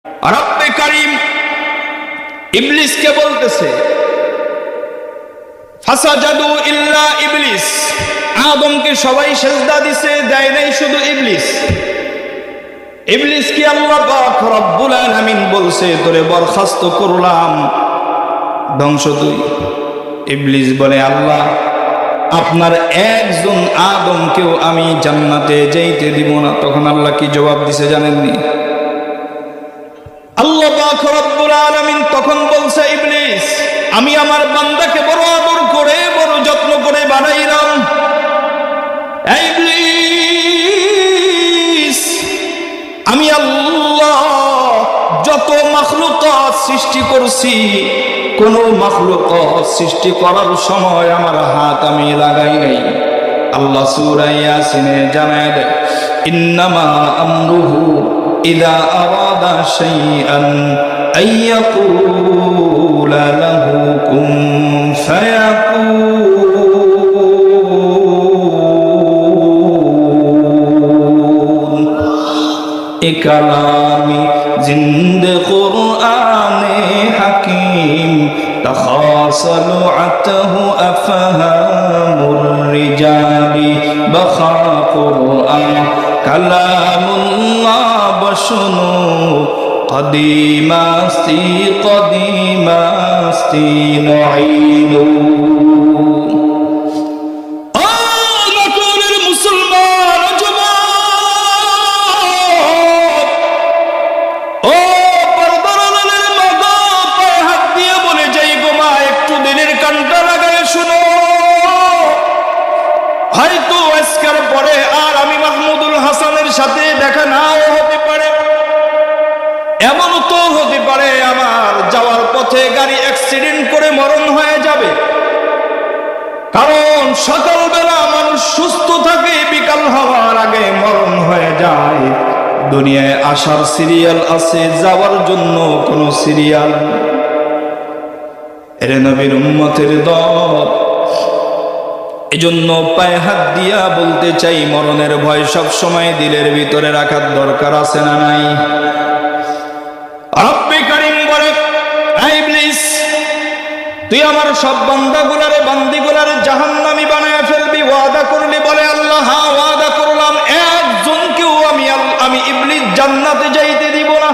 রব্বে কারীম ইবলিসকে বলতেছে, ফাসাজাদু ইল্লা ইবলিস, আদমকে সবাই সেজদা দিছে, দেয় নাই শুধু ইবলিস। ইবলিস কি আল্লাহ পাক রব্বুল আলামিন বলছে তোরে বরখাস্ত করলাম, ধ্বংস তুই। ইবলিস বলে, আল্লাহ আপনার একজন আদমকেও আমি জান্নাতে যেতে দিব না। তখন আল্লাহ কি জবাব দিছে জানেননি? আল্লাহ পাক রব্বুল আলামিন তখন বলছে, ইবলিস আমি আমার বান্দাকে বড় আদর করে বড় যত্ন করে বানাইলাম। ইবলিস আমি আল্লাহ যত মাখলুকাত সৃষ্টি করছি, কোন মাখলুকাত সৃষ্টি করার সময় আমার হাত আমি লাগাই নাই। আল্লাহ সূরা ইয়াসিনে জানায় দেয়, ইন্নামা আমরুহু ইযা আরাদা শাইআন আইয়াকুলা লাহু কুন ফায়াকুন। এ কালামি জিন্দে কুরআনে হাকিম تخاصل عته أفهام الرجال بخا قرآن كلام الله بشنو قديم استي معين। হয়তো আজকের পরে আর আমি মাহমুদুল হাসানের সাথে দেখা নাও হতে পারে, এমন তো হতে পারে আমার যাওয়ার পথে গাড়ি অ্যাক্সিডেন্ট করে মরণ হয়ে যাবে। কারণ সকালবেলা মানুষ সুস্থ থাকে, বিকাল হওয়ার আগে মরণ হয়ে যায়। দুনিয়ায় আসার সিরিয়াল আছে, যাওয়ার জন্য কোনো সিরিয়াল। এর নবীর উম্মতের দল, এজন্য পায়ে হাত দিয়া বলতে চাই, মরণের ভয় সব সময় দিলের ভিতরে রাখার দরকার আছে না নাই? রব্বে কারীম বলে, ইবলিস তুই আমার সব বান্দাগুলারে বান্দিগুলারে জাহান্নামী বানায় ফেলবি, ওয়াদা করলি? বলে, আল্লাহ হ্যাঁ ওয়াদা করলাম, একজনকেও আমি ইবলিস জান্নাতে যাইতে দিব না।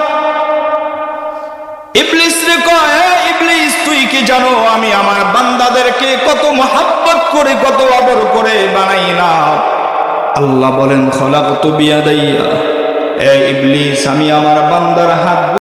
ইবলিস রে কয়, ইবলিস তুই কি জানো আমি আমার বান্দাদেরকে কত মহব্বত করে কত আদর করে বানাই না? আল্লাহ বলেন, খলাকতু বিয়াদাইয়া, এ ইবলিস আমি আমার বান্দার হাত